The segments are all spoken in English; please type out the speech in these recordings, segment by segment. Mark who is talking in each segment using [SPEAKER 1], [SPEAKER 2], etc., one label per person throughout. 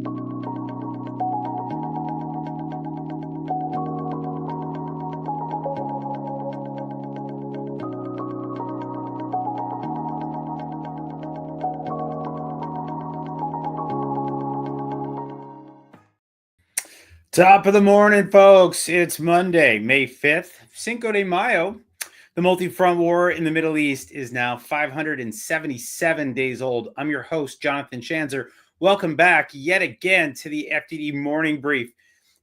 [SPEAKER 1] Top of the morning, folks. It's Monday, May 5th, Cinco de Mayo. The multi-front war in the Middle East is now 577 days old. I'm your host, Jonathan Schanzer. Welcome back yet again to the FDD Morning Brief.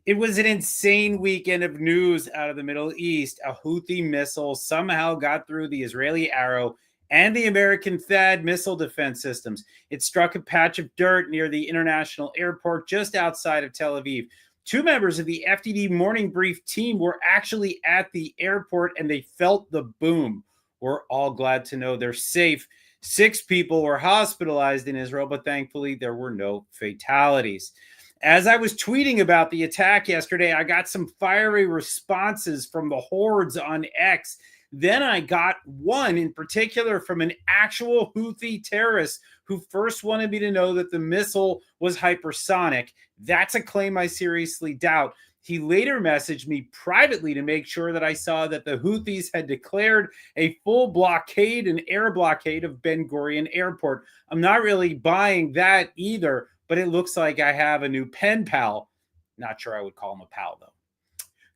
[SPEAKER 1] It was an insane weekend of news out of the Middle East. A Houthi missile somehow got through the Israeli Arrow and the American THAAD missile defense systems. It struck a patch of dirt near the international airport just outside of Tel Aviv. Two members of the FDD Morning Brief team were actually at the airport and they felt the boom. We're all glad to know they're safe. 6 people were hospitalized in Israel, but thankfully there were no fatalities. As I was tweeting about the attack yesterday, I got some fiery responses from the hordes on X. Then I got one in particular from an actual Houthi terrorist who first wanted me to know that the missile was hypersonic. That's a claim I seriously doubt. He later messaged me privately to make sure that I saw that the Houthis had declared a full blockade, an air blockade of Ben Gurion Airport. I'm not really buying that either, but it looks like I have a new pen pal. Not sure I would call him a pal, though.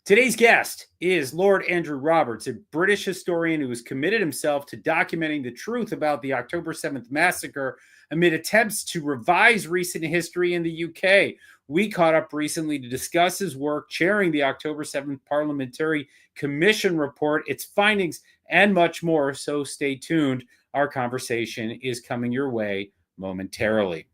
[SPEAKER 1] Today's guest is Lord Andrew Roberts, a British historian who has committed himself to documenting the truth about the October 7th massacre amid attempts to revise recent history in the UK. We caught up recently to discuss his work chairing the October 7th Parliamentary Commission Report, its findings, and much more, so stay tuned. Our conversation is coming your way momentarily.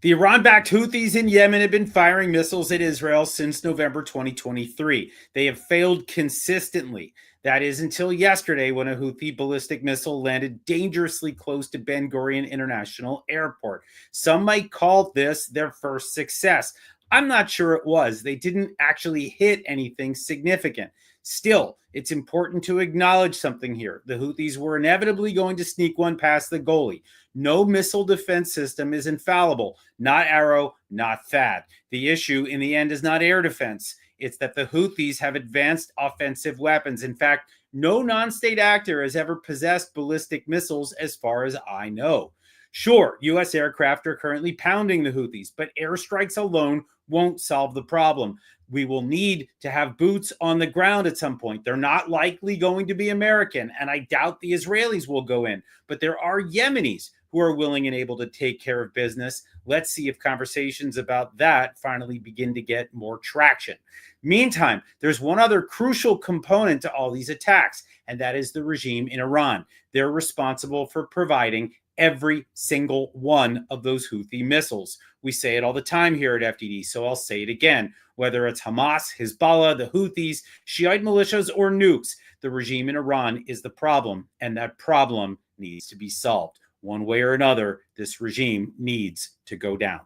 [SPEAKER 1] The Iran-backed Houthis in Yemen have been firing missiles at Israel since November 2023. They have failed consistently. That is until yesterday when a Houthi ballistic missile landed dangerously close to Ben Gurion International Airport. Some might call this their first success. I'm not sure it was. They didn't actually hit anything significant. Still, it's important to acknowledge something here. The Houthis were inevitably going to sneak one past the goalie. No missile defense system is infallible. Not Arrow, not THAAD. The issue in the end is not air defense. It's that the Houthis have advanced offensive weapons. In fact, no non-state actor has ever possessed ballistic missiles as far as I know. Sure, U.S. aircraft are currently pounding the Houthis, but airstrikes alone won't solve the problem. We will need to have boots on the ground at some point. They're not likely going to be American, and I doubt the Israelis will go in. But there are Yemenis who are willing and able to take care of business. Let's see if conversations about that finally begin to get more traction. Meantime, there's one other crucial component to all these attacks, and that is the regime in Iran. They're responsible for providing every single one of those Houthi missiles. We say it all the time here at FDD, so I'll say it again. Whether it's Hamas, Hezbollah, the Houthis, Shiite militias, or nukes, the regime in Iran is the problem, and that problem needs to be solved. One way or another, this regime needs to go down.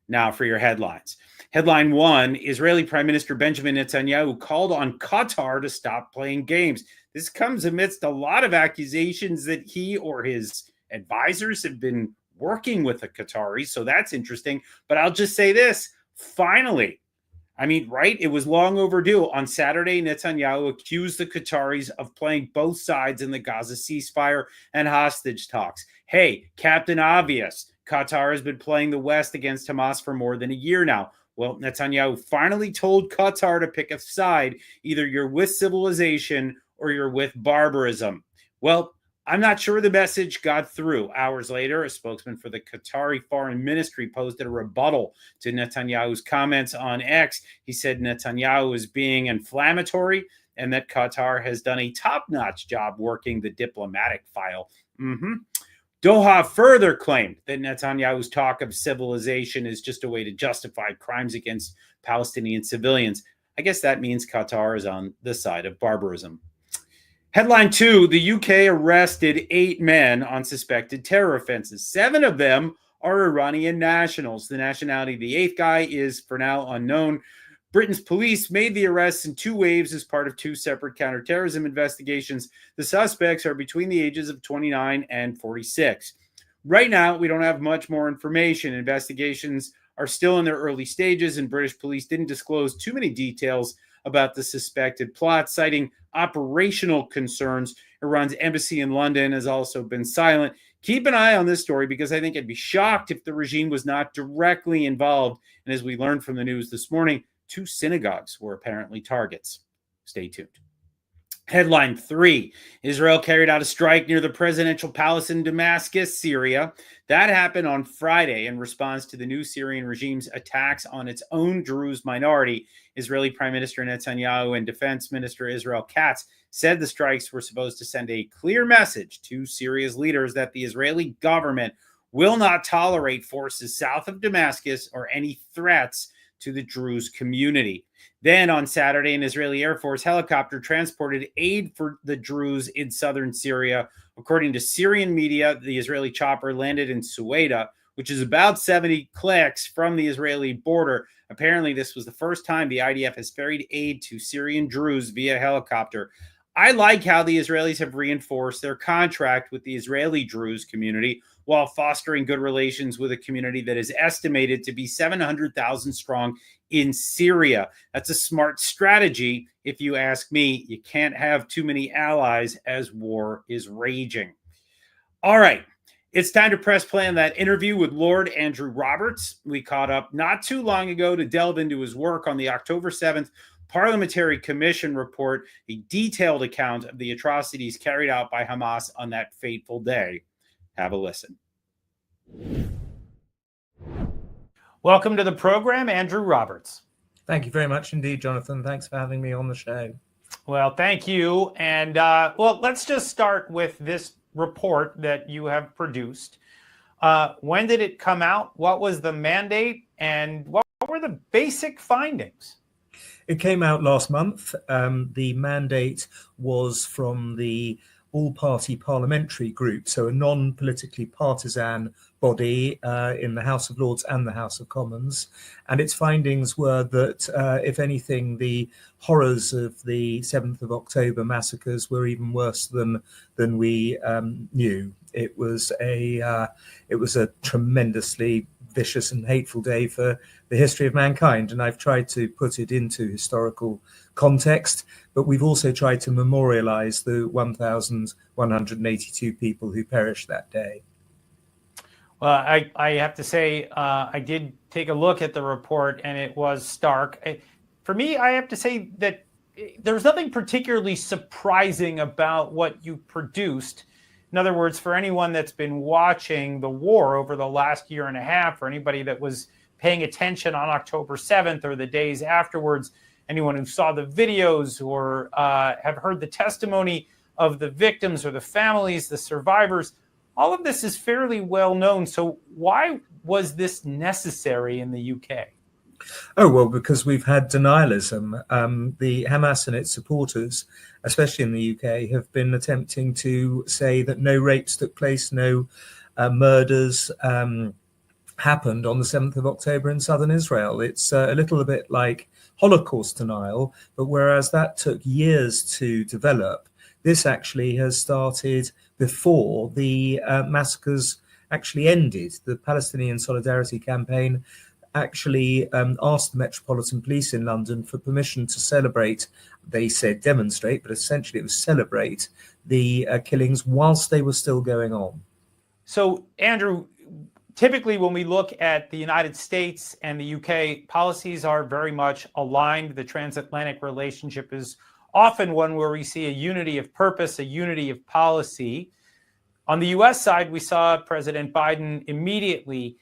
[SPEAKER 1] Now for your headlines. Headline 1, Israeli Prime Minister Benjamin Netanyahu called on Qatar to stop playing games. This comes amidst a lot of accusations that he or his advisors have been working with the Qataris, so that's interesting. But I'll just say this, finally, right? It was long overdue. On Saturday, Netanyahu accused the Qataris of playing both sides in the Gaza ceasefire and hostage talks. Hey, Captain Obvious, Qatar has been playing the West against Hamas for more than a year now. Well, Netanyahu finally told Qatar to pick a side. Either you're with civilization or you're with barbarism. Well, I'm not sure the message got through. Hours later, a spokesman for the Qatari Foreign Ministry posted a rebuttal to Netanyahu's comments on X. He said Netanyahu is being inflammatory and that Qatar has done a top-notch job working the diplomatic file. Doha further claimed that Netanyahu's talk of civilization is just a way to justify crimes against Palestinian civilians. I guess that means Qatar is on the side of barbarism. Headline 2, the UK arrested 8 men on suspected terror offenses. 7 of them are Iranian nationals. The nationality of the 8th guy is, for now, unknown. Britain's police made the arrests in 2 waves as part of 2 separate counterterrorism investigations. The suspects are between the ages of 29 and 46. Right now, we don't have much more information. Investigations are still in their early stages, and British police didn't disclose too many details about the suspected plot, citing operational concerns. Iran's embassy in London has also been silent. Keep an eye on this story because I think I'd be shocked if the regime was not directly involved. And as we learned from the news this morning, 2 synagogues were apparently targets. Stay tuned. Headline 3, Israel carried out a strike near the presidential palace in Damascus, Syria. That happened on Friday in response to the new Syrian regime's attacks on its own Druze minority. Israeli Prime Minister Netanyahu and Defense Minister Israel Katz said the strikes were supposed to send a clear message to Syria's leaders that the Israeli government will not tolerate forces south of Damascus or any threats to the Druze community. Then on Saturday, an Israeli Air Force helicopter transported aid for the Druze in southern Syria. According to Syrian media, the Israeli chopper landed in Suwaida, which is about 70 clicks from the Israeli border. Apparently, this was the first time the IDF has ferried aid to Syrian Druze via helicopter. I like how the Israelis have reinforced their contract with the Israeli Druze community while fostering good relations with a community that is estimated to be 700,000 strong in Syria. That's a smart strategy, if you ask me. You can't have too many allies as war is raging. All right, it's time to press play on that interview with Lord Andrew Roberts. We caught up not too long ago to delve into his work on the October 7th Parliamentary Commission Report, a detailed account of the atrocities carried out by Hamas on that fateful day. Have a listen. Welcome to the program, Andrew Roberts.
[SPEAKER 2] Thank you very much indeed, Jonathan. Thanks for having me on the show.
[SPEAKER 1] Well, thank you. And let's just start with this report that you have produced. When did it come out? What was the mandate? And what were the basic findings?
[SPEAKER 2] It came out last month. The mandate was from the all-party parliamentary group, so a non-politically partisan body in the House of Lords and the House of Commons. And its findings were that, if anything, the horrors of the 7th of October massacres were even worse than we knew. It was a tremendously vicious and hateful day for the history of mankind, and I've tried to put it into historical context, but we've also tried to memorialize the 1,182 people who perished that day.
[SPEAKER 1] Well, I have to say, I did take a look at the report, and it was stark. For me, I have to say that there's nothing particularly surprising about what you produced. In other words, for anyone that's been watching the war over the last year and a half, or anybody that was paying attention on October 7th or the days afterwards, anyone who saw the videos or have heard the testimony of the victims or the families, the survivors, all of this is fairly well known. So why was this necessary in the UK?
[SPEAKER 2] Oh, well, because we've had denialism. The Hamas and its supporters, especially in the UK, have been attempting to say that no rapes took place, no murders happened on the 7th of October in southern Israel. It's a little bit like Holocaust denial, but whereas that took years to develop, this actually has started before the massacres actually ended. The Palestinian Solidarity Campaign actually asked the Metropolitan Police in London for permission to celebrate, they said demonstrate, but essentially it was celebrate the killings whilst they were still going on.
[SPEAKER 1] So, Andrew, typically when we look at the United States and the UK, policies are very much aligned. The transatlantic relationship is often one where we see a unity of purpose, a unity of policy. On the US side, we saw President Biden immediately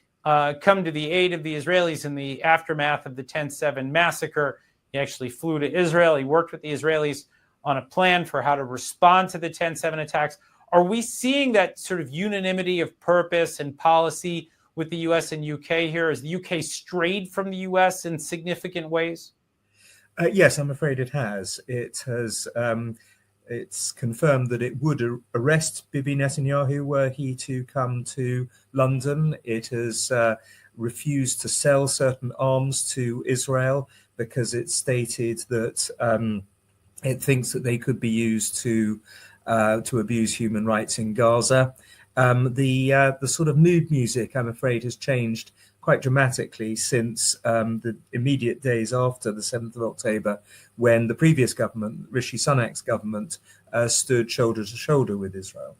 [SPEAKER 1] come to the aid of the Israelis in the aftermath of the 10/7 massacre. He actually flew to Israel. He worked with the Israelis on a plan for how to respond to the 10/7 attacks. Are we seeing that sort of unanimity of purpose and policy with the US and UK here? Has the UK strayed from the US in significant ways?
[SPEAKER 2] Yes, I'm afraid it has. It has. It's confirmed that it would arrest Bibi Netanyahu were he to come to London. It has refused to sell certain arms to Israel because it stated that it thinks that they could be used to abuse human rights in Gaza. The sort of mood music, I'm afraid, has changed quite dramatically since the immediate days after the 7th of October, when the previous government, Rishi Sunak's government, stood shoulder to shoulder with Israel.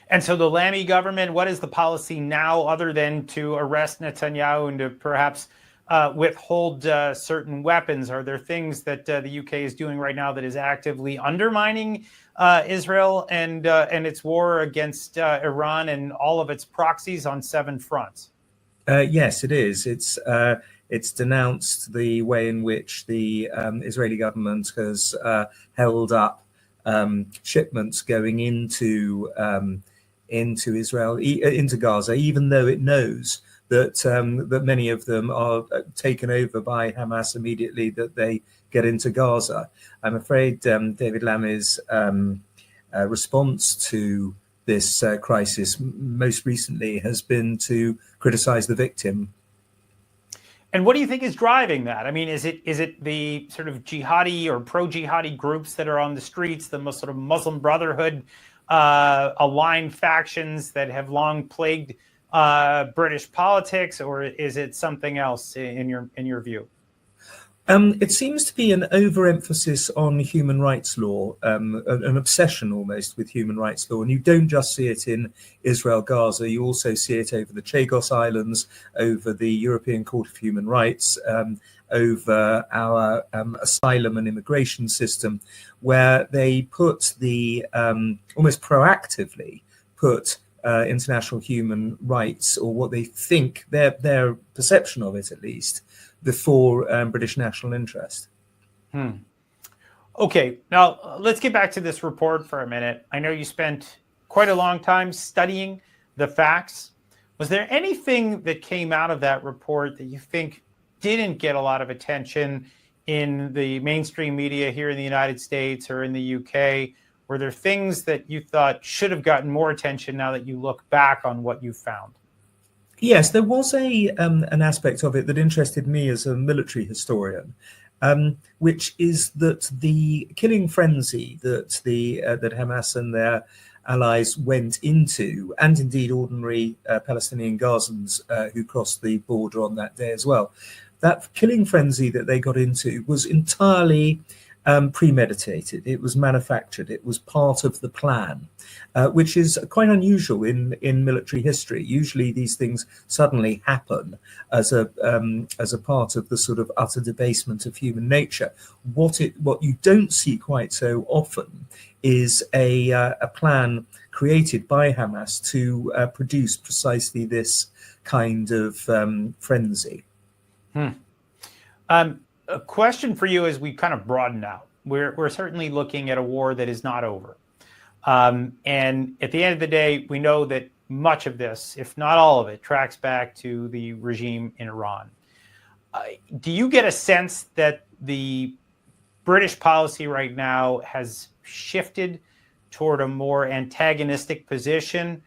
[SPEAKER 1] And so the Lamy government, what is the policy now other than to arrest Netanyahu and to perhaps withhold certain weapons? Are there things that the UK is doing right now that is actively undermining Israel and its war against Iran and all of its proxies on 7 fronts?
[SPEAKER 2] Yes, it is. It's denounced the way in which the Israeli government has held up shipments going into Israel, into Gaza, even though it knows that that many of them are taken over by Hamas immediately that they get into Gaza. I'm afraid David Lamy's response to this crisis most recently has been to criticize the victim.
[SPEAKER 1] And what do you think is driving that? I mean, is it the sort of jihadi or pro-jihadi groups that are on the streets, the sort of Muslim Brotherhood aligned factions that have long plagued British politics, or is it something else in your view?
[SPEAKER 2] It seems to be an overemphasis on human rights law, an obsession almost with human rights law. And you don't just see it in Israel, Gaza, you also see it over the Chagos Islands, over the European Court of Human Rights, over our asylum and immigration system, where they put almost proactively put international human rights, or what they think, their perception of it at least, before British national interest.
[SPEAKER 1] Okay, now let's get back to this report for a minute. I know you spent quite a long time studying the facts. Was there anything that came out of that report that you think didn't get a lot of attention in the mainstream media here in the United States or in the UK? Were there things that you thought should have gotten more attention now that you look back on what you found?
[SPEAKER 2] Yes, there was an aspect of it that interested me as a military historian, which is that the killing frenzy that that Hamas and their allies went into, and indeed ordinary Palestinian Gazans who crossed the border on that day as well, that killing frenzy that they got into was entirely premeditated. It was manufactured. It was part of the plan, which is quite unusual in military history. Usually, these things suddenly happen as a part of the sort of utter debasement of human nature. What you don't see quite so often is a plan created by Hamas to produce precisely this kind of frenzy.
[SPEAKER 1] A question for you as we kind of broaden out. We're certainly looking at a war that is not over. And at the end of the day, we know that much of this, if not all of it, tracks back to the regime in Iran. Do you get a sense that the British policy right now has shifted toward a more antagonistic position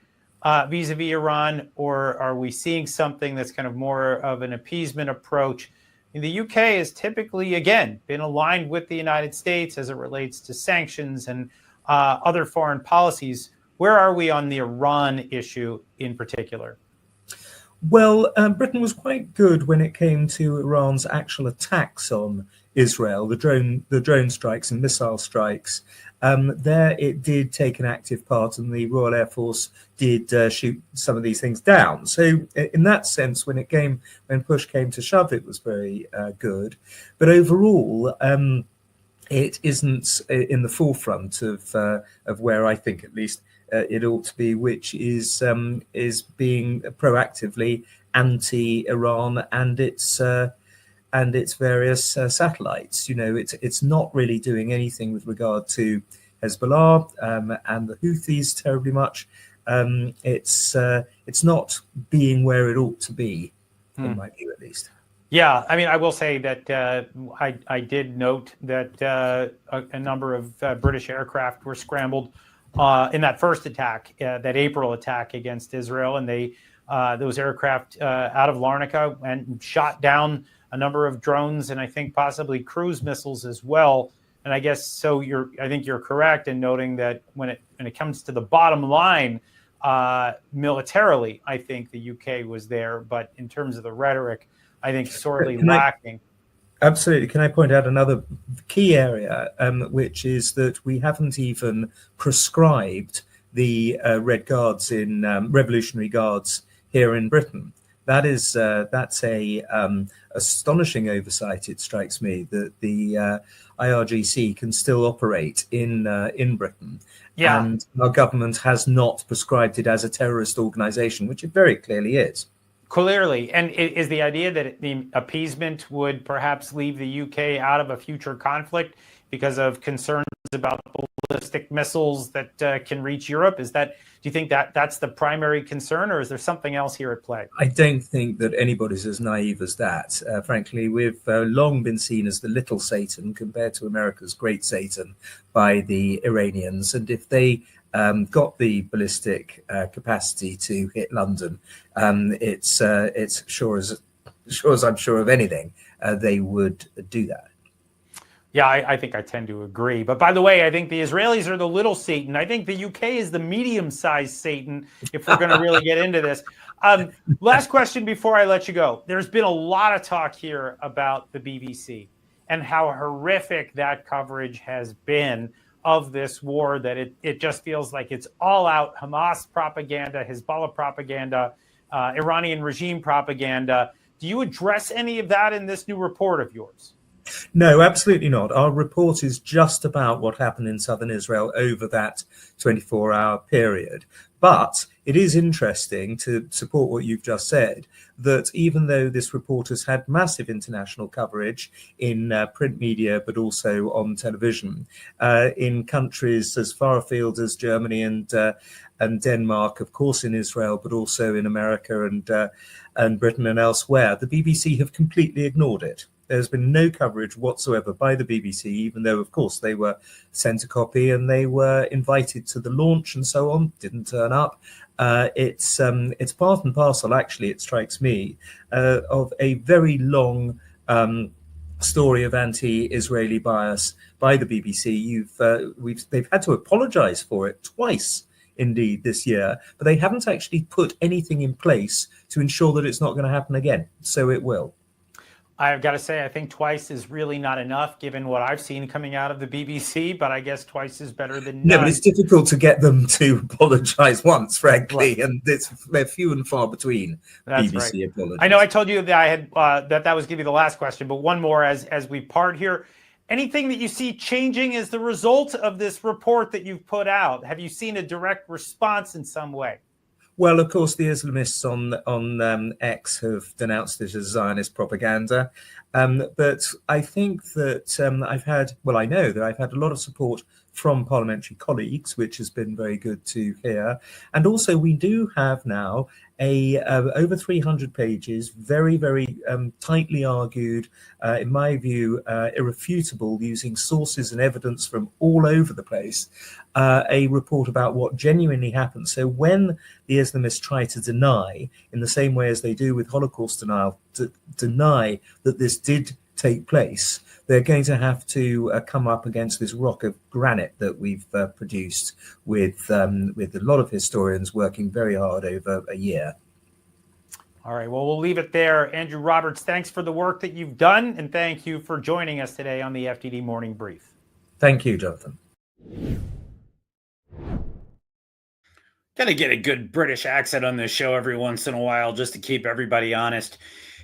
[SPEAKER 1] vis-a-vis Iran, or are we seeing something that's kind of more of an appeasement approach? The UK has typically, again, been aligned with the United States as it relates to sanctions and other foreign policies. Where are we on the Iran issue in particular?
[SPEAKER 2] Well, Britain was quite good when it came to Iran's actual attacks on Israel, the drone strikes and missile strikes. There it did take an active part, and the Royal Air Force did shoot some of these things down. So in that sense, when push came to shove, it was very good. But overall, it isn't in the forefront of where I think, at least, it ought to be, which is being proactively anti-Iran and its various satellites. You know, it's not really doing anything with regard to Hezbollah and the Houthis terribly much. It's not being where it ought to be, in my view, at least.
[SPEAKER 1] Yeah, I mean, I will say that I did note that a number of British aircraft were scrambled in that first attack, that April attack against Israel, and those aircraft out of Larnaca and shot down a number of drones and I think possibly cruise missiles as well. And I guess so. I think you're correct in noting that when it comes to the bottom line, Militarily, I think the UK was there, but in terms of the rhetoric, I think sorely
[SPEAKER 2] Can I-
[SPEAKER 1] lacking.
[SPEAKER 2] Absolutely. Can I point out another key area, which is that we haven't even prescribed the Red Guards in Revolutionary Guards here in Britain. That's a astonishing oversight. It strikes me that the IRGC can still operate in Britain,
[SPEAKER 1] Yeah.
[SPEAKER 2] and our government has not prescribed it as a terrorist organisation, which it very clearly is.
[SPEAKER 1] Clearly. And is the idea that the appeasement would perhaps leave the UK out of a future conflict because of concerns about ballistic missiles that can reach Europe? Do you think that that's the primary concern, or is there something else here at play?
[SPEAKER 2] I don't think that anybody's as naive as that. Frankly, we've long been seen as the little Satan compared to America's great Satan by the Iranians. And if they got the ballistic capacity to hit London, it's sure as I'm sure of anything, they would do that.
[SPEAKER 1] Yeah, I think I tend to agree. But by the way, I think the Israelis are the little Satan. I think the UK is the medium-sized Satan, if we're going to really get into this. Last question before I let you go. There's been a lot of talk here about the BBC and how horrific that coverage has been of this war, that it just feels like it's all out Hamas propaganda, Hezbollah propaganda, Iranian regime propaganda. Do you address any of that in this new report of yours?
[SPEAKER 2] No, absolutely not. Our report is just about what happened in southern Israel over that 24-hour period. But it is interesting, to support what you've just said, that even though this report has had massive international coverage in print media, but also on television, in countries as far afield as Germany and Denmark, of course in Israel, but also in America and Britain and elsewhere, the BBC have completely ignored it. There's been no coverage whatsoever by the BBC, even though, of course, they were sent a copy and they were invited to the launch and so on, didn't turn up. It's part and parcel, actually, it strikes me, of a very long story of anti-Israeli bias by the BBC. They've had to apologise for it twice, indeed, this year, but they haven't actually put anything in place to ensure that it's not going to happen again. So it will.
[SPEAKER 1] I've got to say, I think twice is really not enough, given what I've seen coming out of the BBC, but I guess twice is better than none.
[SPEAKER 2] No, but it's difficult to get them to apologise once, frankly, right. And they're few and far between.
[SPEAKER 1] That's
[SPEAKER 2] BBC
[SPEAKER 1] right.
[SPEAKER 2] apologies.
[SPEAKER 1] I know I told you that I had that was going to be the last question, but one more as we part here. Anything that you see changing as the result of this report that you've put out? Have you seen a direct response in some way?
[SPEAKER 2] Well, of course, the Islamists on X have denounced it as Zionist propaganda. But I think that I know that I've had a lot of support from parliamentary colleagues, which has been very good to hear. And also we do have now over 300 pages, very, very tightly argued, in my view, irrefutable, using sources and evidence from all over the place, a report about what genuinely happened. So when the Islamists try to deny, in the same way as they do with Holocaust denial, to deny that this did take place, they're going to have to come up against this rock of granite that we've produced with a lot of historians working very hard over a year.
[SPEAKER 1] All right, well, we'll leave it there. Andrew Roberts, thanks for the work that you've done, and thank you for joining us today on the FDD Morning Brief.
[SPEAKER 2] Thank you, Jonathan.
[SPEAKER 1] Got to get a good British accent on this show every once in a while just to keep everybody honest.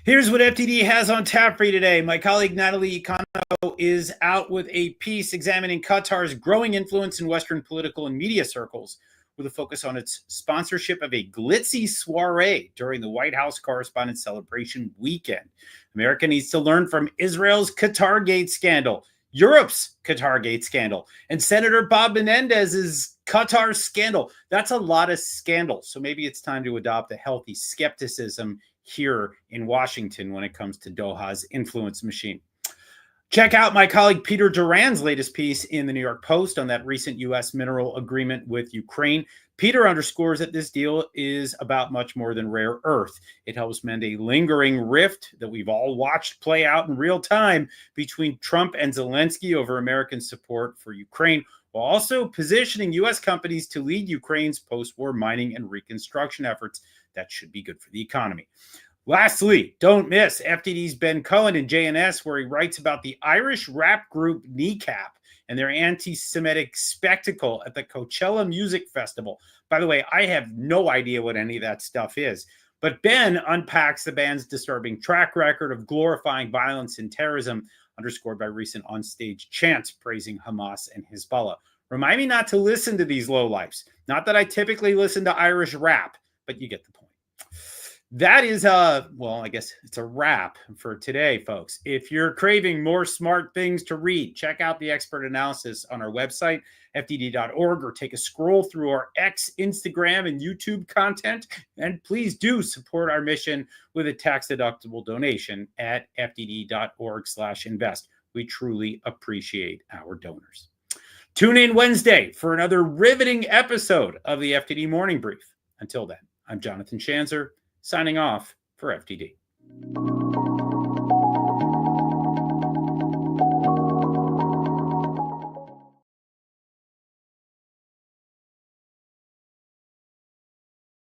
[SPEAKER 1] Here's what FDD has on tap for you today. My colleague Natalie Econo is out with a piece examining Qatar's growing influence in Western political and media circles, with a focus on its sponsorship of a glitzy soiree during the White House Correspondents' Celebration weekend. America needs to learn from Israel's Qatargate scandal, Europe's Qatargate scandal, and Senator Bob Menendez's Qatar scandal. That's a lot of scandals. So maybe it's time to adopt a healthy skepticism here in Washington when it comes to Doha's influence machine. Check out my colleague Peter Duran's latest piece in the New York Post on that recent U.S. mineral agreement with Ukraine. Peter underscores that this deal is about much more than rare earth. It helps mend a lingering rift that we've all watched play out in real time between Trump and Zelensky over American support for Ukraine, while also positioning U.S. companies to lead Ukraine's post-war mining and reconstruction efforts. That should be good for the economy. Lastly, don't miss FDD's Ben Cohen in JNS, where he writes about the Irish rap group Kneecap and their anti-Semitic spectacle at the Coachella Music Festival. By the way, I have no idea what any of that stuff is. But Ben unpacks the band's disturbing track record of glorifying violence and terrorism, underscored by recent onstage chants praising Hamas and Hezbollah. Remind me not to listen to these lowlifes. Not that I typically listen to Irish rap, but you get the point. That is, well, I guess it's a wrap for today, folks. If you're craving more smart things to read, check out the expert analysis on our website, fdd.org, or take a scroll through our X, Instagram, and YouTube content. And please do support our mission with a tax-deductible donation at fdd.org/invest. We truly appreciate our donors. Tune in Wednesday for another riveting episode of the FDD Morning Brief. Until then, I'm Jonathan Schanzer, signing off for FDD.